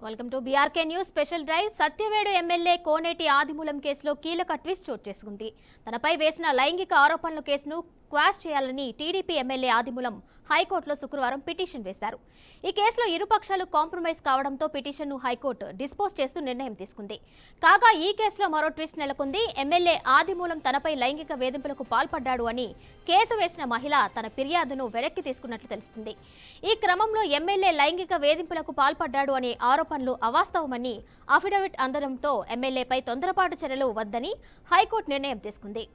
Welcome to BRK news special drive. Satyavedu MLA Koneti Adimulam కేసులో కీలక twist చోటు చేసుకుంది. తనపై వేసిన లైంగిక ఆరోపణల కేసును క్వాష్ చేయాలని టీడీపీ ఎమ్మెల్యే ఆదిమూలం హైకోర్టులో శుక్రవారం పిటిషన్ వేశారు. ఈ కేసులో ఇరుపక్షాలు కాంప్రమైజ్ కావడంతో పిటిషన్ను హైకోర్టు డిస్పోజ్ చేస్తూ నిర్ణయం తీసుకుంది. కాగా ఈ కేసులో మరో ట్విస్ట్ నెలకొంది. ఎమ్మెల్యే ఆదిమూలం తనపై లైంగిక వేధింపులకు పాల్పడ్డాడు అని కేసు వేసిన మహిళ తన ఫిర్యాదును వెనక్కి తీసుకున్నట్లు తెలుస్తుంది. ఈ క్రమంలో ఎమ్మెల్యే లైంగిక వేధింపులకు పాల్పడ్డాడు అనే ఆరోపణలు అవాస్తవమని అఫిడవిట్ అందడంతో ఎమ్మెల్యేపై తొందరపాటు చర్యలు వద్దని హైకోర్టు నిర్ణయం తీసుకుంది.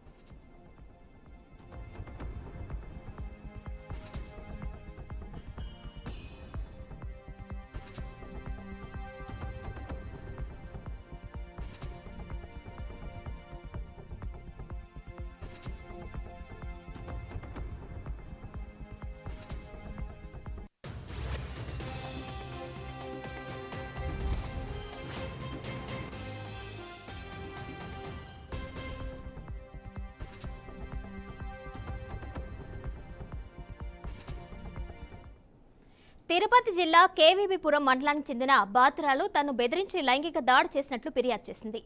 తిరుపతి జిల్లా కేవీబీపురం మండలానికి చెందిన బాత్రాలు తను బెదిరించి లైంగిక దాడి చేసినట్లు ఫిర్యాదు చేసింది.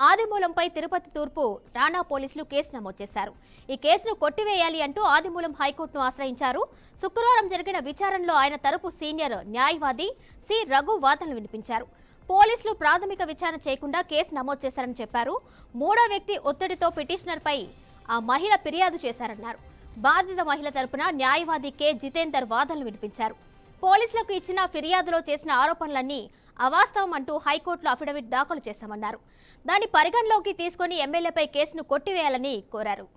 ఆదిమూలంపై తిరుపతి తూర్పు ఠాణా పోలీసులు కేసు నమోదు చేశారు. ఈ కేసును కొట్టివేయాలి అంటూ ఆదిమూలం హైకోర్టును ఆశ్రయించారు. శుక్రవారం జరిగిన విచారణలో ఆయన తరపు సీనియర్ న్యాయవాది సి రఘు వాదనలు వినిపించారు. పోలీసులు ప్రాథమిక విచారణ చేయకుండా కేసు నమోదు చేశారని చెప్పారు. మూడో వ్యక్తి ఒత్తిడితో పిటిషనర్పై ఆ మహిళ ఫిర్యాదు చేశారన్నారు. బాధిత మహిళ తరపున న్యాయవాది కె జితేందర్ వాదనలు వినిపించారు. పోలీసులకు ఇచ్చిన ఫిర్యాదులో చేసిన ఆరోపణలన్నీ అవాస్తవం అంటూ హైకోర్టులో అఫిడవిట్ దాఖలు చేశామన్నారు. దాన్ని పరిగణలోకి తీసుకుని ఎమ్మెల్యేపై కేసును కొట్టివేయాలని కోరారు.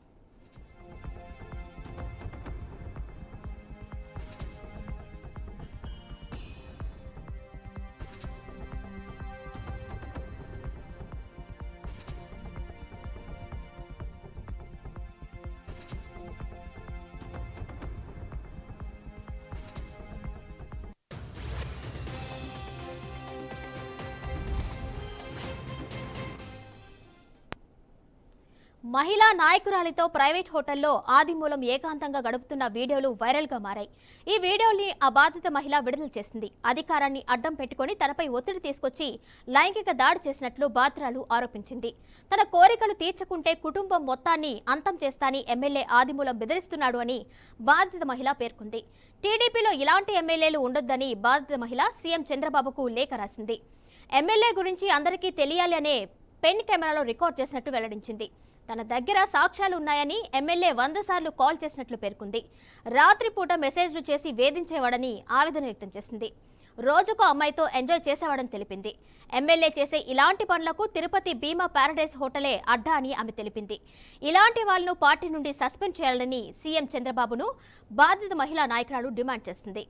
మహిళా నాయకురాలితో ప్రైవేట్ హోటల్లో ఆదిమూలం ఏకాంతంగా గడుపుతున్న వీడియోలు వైరల్ గా మారాయి. ఈ వీడియోని ఆ బాధిత మహిళ విడుదల చేసింది. అధికారాన్ని అడ్డం పెట్టుకుని తనపై ఒత్తిడి తీసుకొచ్చి లైంగిక దాడి చేసినట్లు బాత్రాలు ఆరోపించింది. తన కోరికలు తీర్చకుంటే కుటుంబం మొత్తాన్ని అంతం చేస్తాని ఎమ్మెల్యే ఆదిమూలం బెదిరిస్తున్నాడు అని బాధిత మహిళ పేర్కొంది. టీడీపీలో ఇలాంటి ఎమ్మెల్యేలు ఉండొద్దని బాధిత మహిళ సీఎం చంద్రబాబుకు లేఖ రాసింది. ఎమ్మెల్యే గురించి అందరికీ తెలియాలి అనే పెన్ కెమెరాలో రికార్డ్ చేసినట్టు వెల్లడించింది. తన దగ్గర సాక్ష్యాలు ఉన్నాయని ఎమ్మెల్యే 100 సార్లు కాల్ చేసినట్లు పేర్కొంది. రాత్రిపూట మెసేజ్లు చేసి వేధించేవాడని ఆవేదన వ్యక్తం చేసింది. రోజుకు అమ్మాయితో ఎంజాయ్ చేసేవాడని తెలిపింది. ఎమ్మెల్యే చేసే ఇలాంటి పనులకు తిరుపతి భీమా ప్యారడైస్ హోటలే అడ్డా అని ఆమె తెలిపింది. ఇలాంటి వాళ్లను పార్టీ నుండి సస్పెండ్ చేయాలని సీఎం చంద్రబాబును బాధిత మహిళా నాయకురాలు డిమాండ్ చేసింది.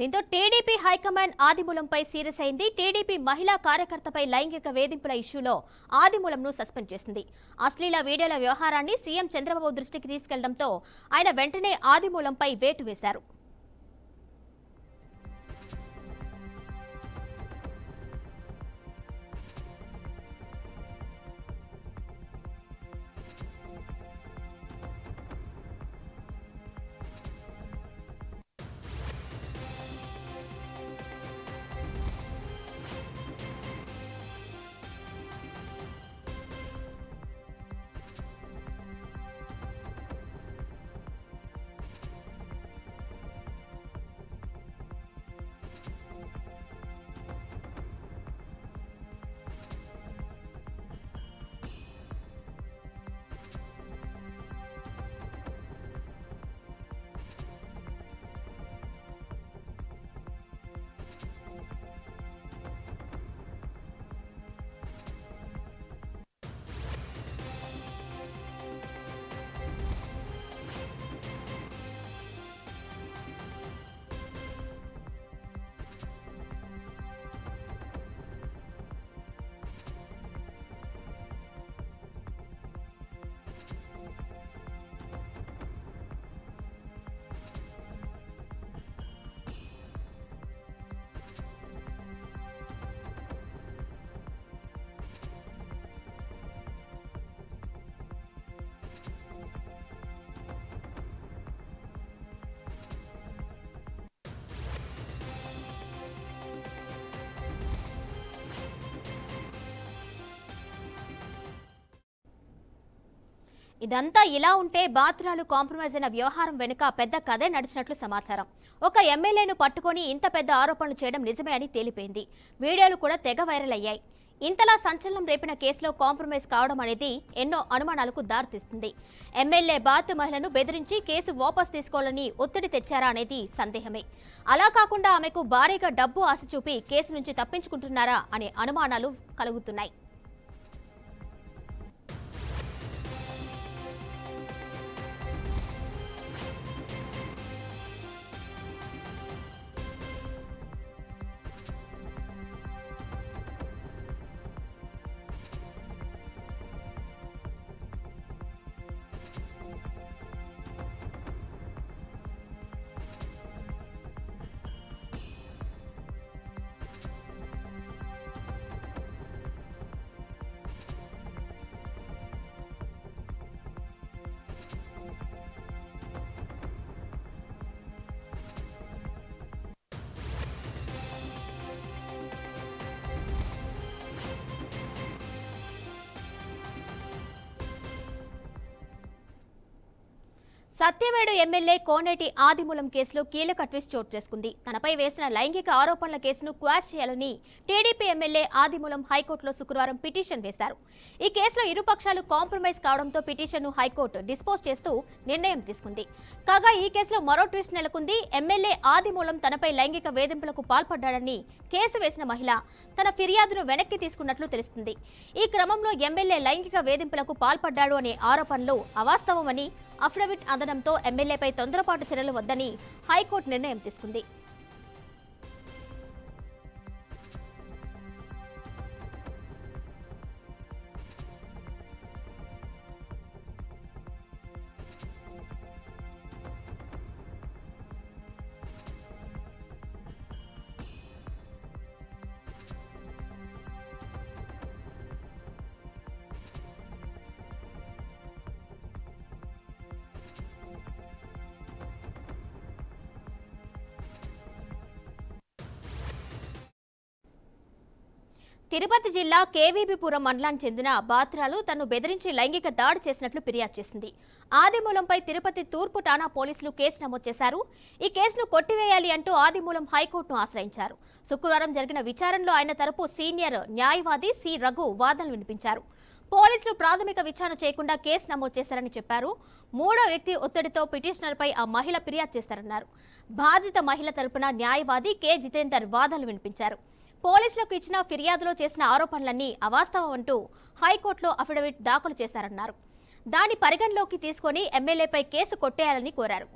దీంతో టీడీపీ హైకమాండ్ ఆదిమూలంపై సీరియస్ అయింది. టీడీపీ మహిళా కార్యకర్తపై లైంగిక వేధింపుల ఇష్యూలో ఆదిమూలంను సస్పెండ్ చేసింది. అశ్లీల వీడియోల వ్యవహారాన్ని సీఎం చంద్రబాబు దృష్టికి తీసుకెళ్లడంతో ఆయన వెంటనే ఆదిమూలంపై వేటు వేశారు. ఇదంతా ఇలా ఉంటే బాత్రాలు కాంప్రమైజ్ అయిన వ్యవహారం వెనుక పెద్ద కథే నడిచినట్లు సమాచారం. ఒక ఎమ్మెల్యేను పట్టుకొని ఇంత పెద్ద ఆరోపణలు చేయడం నిజమే అని తేలిపోయింది. వీడియోలు కూడా తెగ వైరల్ అయ్యాయి. ఇంతలా సంచలనం రేపిన కేసులో కాంప్రమైజ్ కావడం అనేది ఎన్నో అనుమానాలకు దారితీస్తుంది. ఎమ్మెల్యే బాధిత మహిళను బెదిరించి కేసు వాపస్ తీసుకోవాలని ఒత్తిడి తెచ్చారా అనేది సందేహమే. అలా కాకుండా ఆమెకు భారీగా డబ్బు ఆశ చూపి కేసు నుంచి తప్పించుకుంటున్నారా అనే అనుమానాలు కలుగుతున్నాయి. సత్యవేడు ఎమ్మెల్యే కోనేటి ఆదిమూలం కేసులో కీలక ట్విస్ట్ చోటు చేసుకుంది. తనపై వేసిన లైంగిక ఆరోపణల కేసును క్వాష్ చేయాలని టీడీపీ ఎమ్మెల్యే ఆదిమూలం హైకోర్టులో శుక్రవారం పిటిషన్ వేశారు. ఈ కేసులో ఇరుపక్షాలు కాంప్రమైజ్ కావడంతో పిటిషన్ను హైకోర్టు డిస్పోజ్ చేస్తూ నిర్ణయం తీసుకుంది. కాగా ఈ కేసులో మరో ట్విస్ట్ నెలకొంది. ఎమ్మెల్యే ఆదిమూలం తనపై లైంగిక వేధింపులకు పాల్పడ్డాడని కేసు వేసిన మహిళ తన ఫిర్యాదును వెనక్కి తీసుకున్నట్లు తెలుస్తుంది. ఈ క్రమంలో ఎమ్మెల్యే లైంగిక వేధింపులకు పాల్పడ్డాడు అనే ఆరోపణలు అవాస్తవమని అఫిడవిట్ అందడంతో ఎమ్మెల్యేపై తొందరపాటు చర్యలు వద్దని హైకోర్టు నిర్ణయం తీసుకుంది. తిరుపతి జిల్లా కేవీబీపురం మండలానికి చెందిన బాత్రాలు తను బెదిరించి లైంగిక దాడి చేసినట్లు ఫిర్యాదు చేసింది. ఆదిమూలంపై తిరుపతి తూర్పు ఠాణా పోలీసులు కేసు నమోదు చేశారు. ఈ కేసును కొట్టివేయాలి అంటూ ఆదిమూలం హైకోర్టును ఆశ్రయించారు. శుక్రవారం జరిగిన విచారణలో ఆయన తరపు సీనియర్ న్యాయవాది సి రఘు వాదనలు వినిపించారు. పోలీసులు ప్రాథమిక విచారణ చేయకుండా కేసు నమోదు చేశారని చెప్పారు. మూడో వ్యక్తి ఒత్తిడితో పిటిషనర్పై ఆ మహిళ ఫిర్యాదు చేశారన్నారు. బాధిత మహిళ తరపున న్యాయవాది కె జితేందర్ వాదనలు వినిపించారు. పోలీసులకు ఇచ్చిన ఫిర్యాదులో చేసిన ఆరోపణలన్నీ అవాస్తవం అంటూ హైకోర్టులో అఫిడవిట్ దాఖలు చేశారన్నారు. దాని పరిగణలోకి తీసుకొని ఎమ్మెల్యేపై కేసు కొట్టేయాలని కోరారు.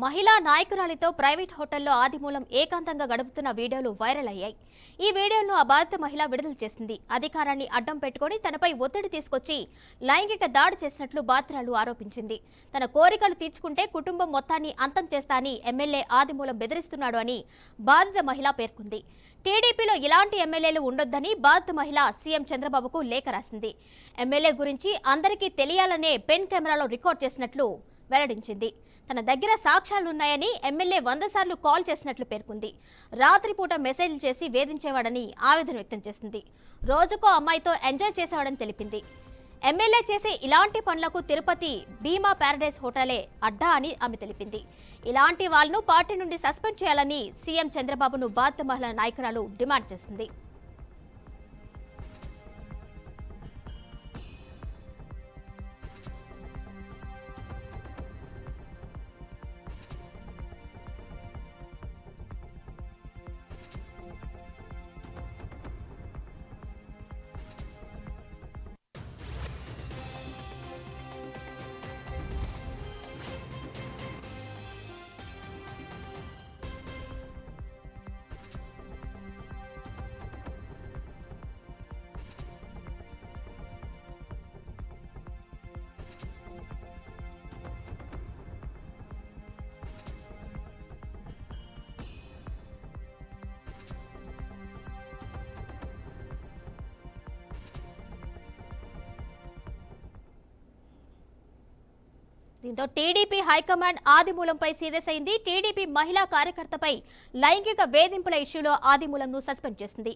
మహిళా నాయకురాలితో ప్రైవేట్ హోటల్లో ఆదిమూలం ఏకాంతంగా గడుపుతున్న వీడియోలు వైరల్ అయ్యాయి. ఈ వీడియోను ఆ బాధిత మహిళ విడుదల చేసింది. అధికారాన్ని అడ్డం పెట్టుకుని తనపై ఒత్తిడి తీసుకొచ్చి లైంగిక దాడి చేసినట్లు బాధితురాలు ఆరోపించింది. తన కోరికలు తీర్చుకుంటే కుటుంబం మొత్తాన్ని అంతం చేస్తా అని ఎమ్మెల్యే ఆదిమూలం బెదిరిస్తున్నాడు అని బాధిత మహిళ పేర్కొంది. టీడీపీలో ఇలాంటి ఎమ్మెల్యేలు ఉండొద్దని బాధిత మహిళ సీఎం చంద్రబాబుకు లేఖ రాసింది. ఎమ్మెల్యే గురించి అందరికీ తెలియాలనే పెన్ కెమెరాలో రికార్డ్ చేసినట్లు వెల్లడించింది. తన దగ్గర సాక్ష్యాలున్నాయని ఎమ్మెల్యే 100 సార్లు కాల్ చేసినట్లు పేర్కొంది. రాత్రిపూట మెసేజ్లు చేసి వేధించేవాడని ఆవేదన వ్యక్తం చేసింది. రోజుకో అమ్మాయితో ఎంజాయ్ చేసేవాడని తెలిపింది. ఎమ్మెల్యే చేసే ఇలాంటి పనులకు తిరుపతి భీమా ప్యారడైజ్ హోటలే అడ్డా అని ఆమె తెలిపింది. ఇలాంటి వాళ్ళను పార్టీ నుండి సస్పెండ్ చేయాలని సీఎం చంద్రబాబును బాధిత మహిళా నాయకురాలు డిమాండ్ చేసింది. దీంతో టీడీపీ హైకమాండ్ ఆదిమూలంపై సీరియస్ అయింది. టీడీపీ మహిళా కార్యకర్తపై లైంగిక వేధింపుల ఇష్యూలో ఆదిమూలంను సస్పెండ్ చేసింది.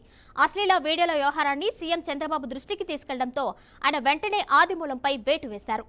అశ్లీల వీడియోల వ్యవహారాన్ని సీఎం చంద్రబాబు దృష్టికి తీసుకెళ్లడంతో ఆయన వెంటనే ఆదిమూలంపై వేటు వేశారు.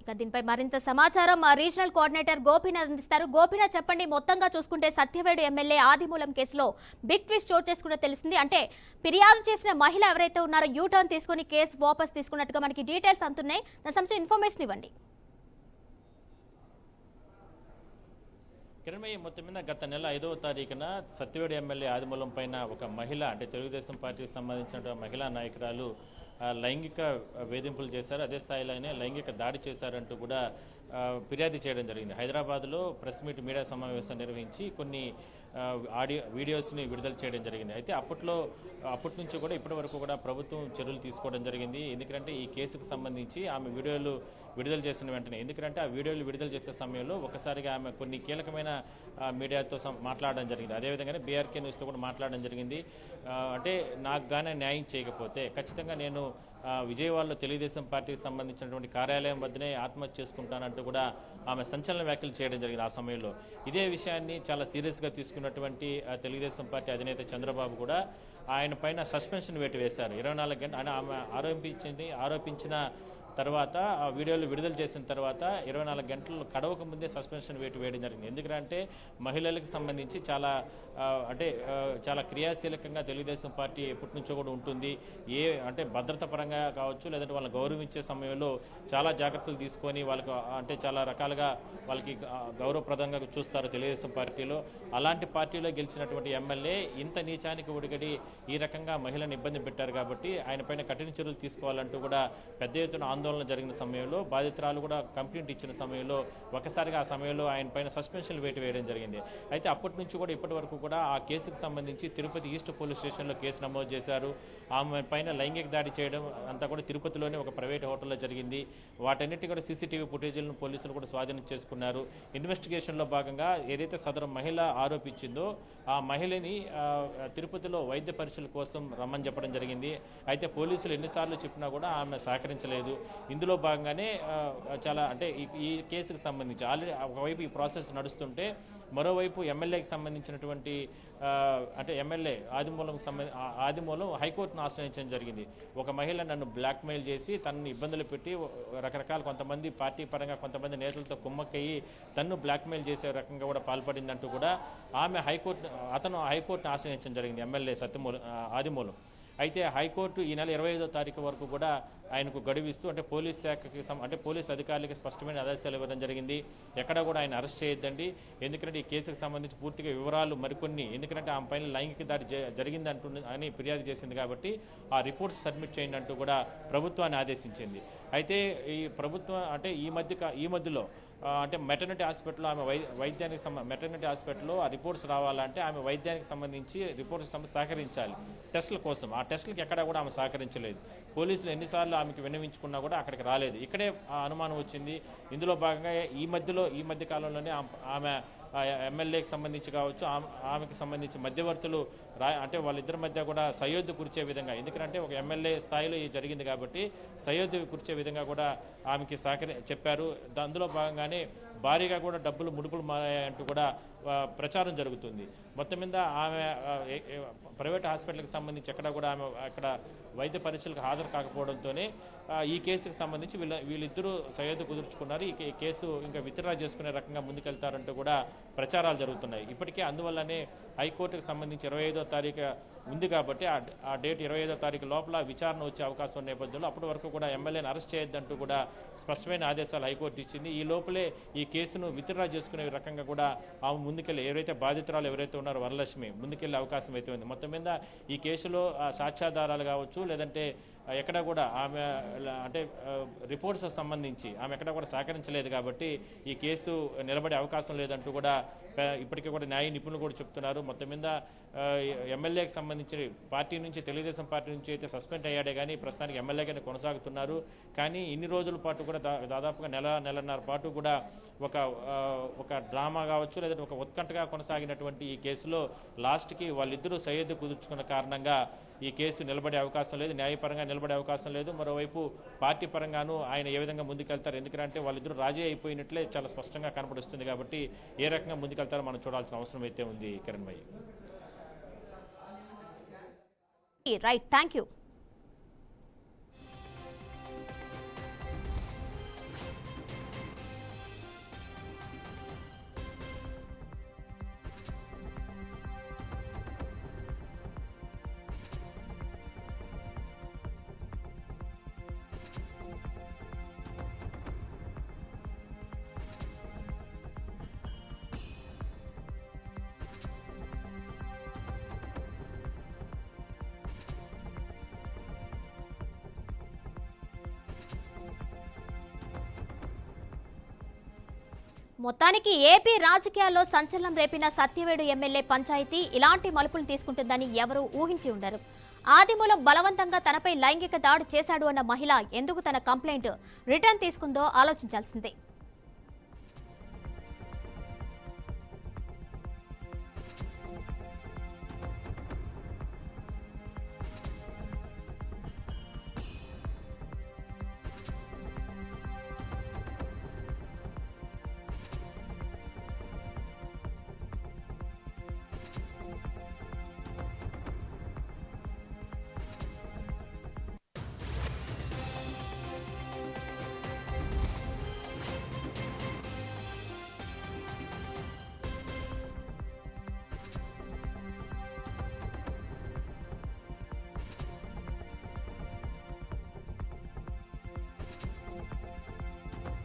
ఇక దీనిపై మరింత సమాచారం మా రీజనల్ కోఆర్డినేటర్ గోపీనాథ్ అందిస్తారు. గోపీనాథ్, చెప్పండి, మొత్తంగా చూసుకుంటే సత్యవేడు ఎమ్మెల్యే ఆదిమూలం కేసులో బిగ్ ట్విస్ట్ చోటు చేసుకున్న తెలుస్తుంది. అంటే ఫిర్యాదు చేసిన మహిళ ఎవరైతే ఉన్నారో యూటర్న్ తీసుకుని కేసు వాపస్ తీసుకున్నట్టుగా మనకి డీటెయిల్స్ అందుతున్నాయి. దాని సంబంధించిన ఇన్ఫర్మేషన్ ఇవ్వండి. కిరణ్మయ్య, మొత్తం మీద గత నెల 5వ తారీఖున సత్యవేడు ఎమ్మెల్యే ఆదిమూలం పైన ఒక మహిళ, అంటే తెలుగుదేశం పార్టీకి సంబంధించిన మహిళా నాయకురాలు లైంగిక వేధింపులు చేశారు. అదే స్థాయిలోనే లైంగిక దాడి చేశారంటూ కూడా ఫిర్యాదు చేయడం జరిగింది. హైదరాబాద్లో ప్రెస్ మీట్ మీడియా సమావేశం నిర్వహించి కొన్ని వీడియోస్ని విడుదల చేయడం జరిగింది. అయితే అప్పటి నుంచి కూడా ఇప్పటి వరకు కూడా ప్రభుత్వం చర్యలు తీసుకోవడం జరిగింది. ఎందుకంటే ఈ కేసుకు సంబంధించి ఆమె వీడియోలు విడుదల చేసిన వెంటనే, ఎందుకంటే ఆ వీడియోలు విడుదల చేసే సమయంలో ఒకసారిగా ఆమె కొన్ని కీలకమైన మీడియాతో మాట్లాడడం జరిగింది. అదేవిధంగానే బీఆర్కే న్యూస్తో కూడా మాట్లాడడం జరిగింది. అంటే నాకు గానే న్యాయం చేయకపోతే ఖచ్చితంగా నేను విజయవాడలో తెలుగుదేశం పార్టీకి సంబంధించినటువంటి కార్యాలయం వద్దనే ఆత్మహత్య చేసుకుంటానంటూ కూడా ఆమె సంచలన వ్యాఖ్యలు చేయడం జరిగింది. ఆ సమయంలో ఇదే విషయాన్ని చాలా సీరియస్గా తీసుకున్నటువంటి తెలుగుదేశం పార్టీ అధినేత చంద్రబాబు కూడా ఆయన పైన సస్పెన్షన్ వేటు వేశారు. 24 గంటలు ఆమె ఆరోపించిన తర్వాత ఆ వీడియోలు విడుదల చేసిన తర్వాత 24 గంటలు గడవక ముందే సస్పెన్షన్ వేటు వేయడం జరిగింది. ఎందుకంటే మహిళలకు సంబంధించి చాలా క్రియాశీలకంగా తెలుగుదేశం పార్టీ ఎప్పటి నుంచో కూడా ఉంటుంది. అంటే భద్రత పరంగా కావచ్చు, లేదంటే వాళ్ళని గౌరవించే సమయంలో చాలా జాగ్రత్తలు తీసుకొని వాళ్ళకి చాలా రకాలుగా వాళ్ళకి గౌరవప్రదంగా చూస్తారు తెలుగుదేశం పార్టీలో. అలాంటి పార్టీలో గెలిచినటువంటి ఎమ్మెల్యే ఇంత నీచానికి ఒడిగడి ఈ రకంగా మహిళను ఇబ్బంది పెట్టారు కాబట్టి ఆయన పైన కఠిన చర్యలు తీసుకోవాలంటూ కూడా పెద్ద ఎత్తున ఆందోళన జరిగిన సమయంలో, బాధితురాలు కూడా కంప్లైంట్ ఇచ్చిన సమయంలో ఒకసారిగా ఆ సమయంలో ఆయన పైన సస్పెన్షన్ వేటు వేయడం జరిగింది. అయితే అప్పటి నుంచి కూడా ఇప్పటి వరకు కూడా ఆ కేసుకు సంబంధించి తిరుపతి ఈస్ట్ పోలీస్ స్టేషన్లో కేసు నమోదు చేశారు. ఆమె పైన లైంగిక దాడి చేయడం అంతా కూడా తిరుపతిలోనే ఒక ప్రైవేట్ హోటల్లో జరిగింది. వాటన్నిటి కూడా సీసీటీవీ ఫుటేజీలను పోలీసులు కూడా స్వాధీనం చేసుకున్నారు. ఇన్వెస్టిగేషన్లో భాగంగా ఏదైతే సదరు మహిళ ఆరోపించిందో ఆ మహిళని తిరుపతిలో వైద్య పరీక్షల కోసం రమ్మని చెప్పడం జరిగింది. అయితే పోలీసులు ఎన్నిసార్లు చెప్పినా కూడా ఆమె సహకరించలేదు. ఇందులో భాగంగానే చాలా అంటే ఈ కేసుకు సంబంధించి ఆల్రెడీ ఒకవైపు ఈ ప్రాసెస్ నడుస్తుంటే మరోవైపు ఎమ్మెల్యేకి సంబంధించినటువంటి అంటే ఎమ్మెల్యే ఆదిమూలం హైకోర్టును ఆశ్రయించడం జరిగింది. ఒక మహిళ నన్ను బ్లాక్మెయిల్ చేసి తనను ఇబ్బందులు పెట్టి రకరకాల కొంతమంది పార్టీ పరంగా కొంతమంది నేతలతో కుమ్మక్కయ్యి తన్ను బ్లాక్మెయిల్ చేసే రకంగా కూడా పాల్పడిందంటూ కూడా అతను హైకోర్టును ఆశ్రయించడం జరిగింది ఎమ్మెల్యే ఆదిమూలం. అయితే హైకోర్టు ఈ నెల 25వ తారీఖు వరకు కూడా ఆయనకు గడువిస్తూ అంటే పోలీస్ శాఖకి అంటే పోలీస్ అధికారులకి స్పష్టమైన ఆదేశాలు ఇవ్వడం జరిగింది. ఎక్కడ కూడా ఆయన అరెస్ట్ చేయొద్దండి, ఎందుకంటే ఈ కేసుకు సంబంధించి పూర్తిగా వివరాలు మరికొన్ని, ఎందుకంటే ఆమె పైన లైంగిక దాడి జరిగింది అని ఫిర్యాదు చేసింది కాబట్టి ఆ రిపోర్ట్స్ సబ్మిట్ చేయండి అంటూ కూడా ప్రభుత్వాన్ని ఆదేశించింది. అయితే ఈ ప్రభుత్వం అంటే ఈ మధ్యలో అంటే మెటర్నిటీ హాస్పిటల్లో ఆమె మెటర్నిటీ హాస్పిటల్లో ఆ రిపోర్ట్స్ రావాలంటే ఆమె వైద్యానికి సంబంధించి రిపోర్ట్స్ సహకరించాలి టెస్టుల కోసం. ఆ టెస్టులకు ఎక్కడా కూడా ఆమె సహకరించలేదు. పోలీసులు ఎన్నిసార్లు ఆమెకి విన్నవించుకున్నా కూడా అక్కడికి రాలేదు. ఇక్కడే అనుమానం వచ్చింది. ఇందులో భాగంగా ఈ మధ్య కాలంలోనే ఆమె ఎమ్మెల్యేకి సంబంధించి కావచ్చు, ఆమెకి సంబంధించి మధ్యవర్తులు అంటే వాళ్ళిద్దరి మధ్య కూడా సయోధ్య కూర్చే విధంగా, ఎందుకంటే ఒక ఎమ్మెల్యే స్థాయిలో ఇది జరిగింది కాబట్టి సయోధ్య కూర్చే విధంగా కూడా ఆమెకి చెప్పారు. అందులో భాగంగానే భారీగా కూడా డబ్బులు ముడుపులు మారాయంటూ కూడా ప్రచారం జరుగుతుంది. మొత్తం మీద ఆమె ప్రైవేట్ హాస్పిటల్కి సంబంధించి ఎక్కడ కూడా ఆమె అక్కడ వైద్య పరీక్షలకు హాజరు కాకపోవడంతోనే ఈ కేసుకు సంబంధించి వీళ్ళిద్దరూ సయోధ్య కుదుర్చుకున్నారు. ఈ కేసు ఇంకా విత్డ్రా చేసుకునే రకంగా ముందుకెళ్తారంటూ కూడా ప్రచారాలు జరుగుతున్నాయి. ఇప్పటికే అందువల్లనే హైకోర్టుకు సంబంధించి 25వ తారీఖు ఉంది కాబట్టి ఆ డేట్ 25వ తారీఖు లోపల విచారణ వచ్చే అవకాశం ఉన్న నేపథ్యంలో అప్పటి వరకు కూడా ఎమ్మెల్యేని అరెస్ట్ చేయొద్దంటూ కూడా స్పష్టమైన ఆదేశాలు హైకోర్టు ఇచ్చింది. ఈ లోపలే ఈ కేసును విత్డ్రా చేసుకునే రకంగా కూడా ఆమె ముందుకెళ్ళి బాధితురాలు ఎవరైతే ఉన్నారో వరలక్ష్మి ముందుకెళ్లే అవకాశం అయితే ఉంది. మొత్తం మీద ఈ కేసులో సాక్ష్యాధారాలు కావచ్చు, లేదంటే ఎక్కడ కూడా ఆమె అంటే రిపోర్ట్స్ సంబంధించి ఆమె ఎక్కడ కూడా సహకరించలేదు కాబట్టి ఈ కేసు నిలబడే అవకాశం లేదంటూ కూడా ఇప్పటికీ కూడా న్యాయ నిపుణులు కూడా చెప్తున్నారు. మొత్తం మీద ఎమ్మెల్యేకి సంబంధించి తెలుగుదేశం పార్టీ నుంచి అయితే సస్పెండ్ అయ్యాడే కానీ ప్రస్తుతానికి ఎమ్మెల్యేగానే కొనసాగుతున్నారు. కానీ ఇన్ని రోజుల పాటు కూడా దాదాపుగా నెలన్నర పాటు కూడా ఒక డ్రామా కావచ్చు, లేదంటే ఒక ఉత్కంఠగా కొనసాగినటువంటి ఈ కేసులో లాస్ట్కి వాళ్ళిద్దరూ సయోధ్య కుదుర్చుకున్న కారణంగా ఈ కేసు నిలబడే అవకాశం లేదు, న్యాయపరంగా నిలబడే అవకాశం లేదు. మరోవైపు పార్టీ పరంగానూ ఆయన ఏ విధంగా ముందుకెళ్తారు, ఎందుకంటే వాళ్ళిద్దరూ రాజీ అయిపోయినట్లే చాలా స్పష్టంగా కనపడుస్తుంది కాబట్టి ఏ రకంగా ముందుకెళ్తారో మనం చూడాల్సిన అవసరం అయితే ఉంది. కిరణ్ భాయ్. Right, thank you. మొత్తానికి ఏపీ రాజకీయాల్లో సంచలనం రేపిన సత్యవేడు ఎమ్మెల్యే పంచాయతీ ఇలాంటి మలుపులు తీసుకుంటుందని ఎవరూ ఊహించి ఉండరు. ఆదిమూలం బలవంతంగా తనపై లైంగిక దాడి చేశాడు అన్న మహిళ ఎందుకు తన కంప్లైంట్ రిటర్న్ తీసుకుందో ఆలోచించాల్సిందే.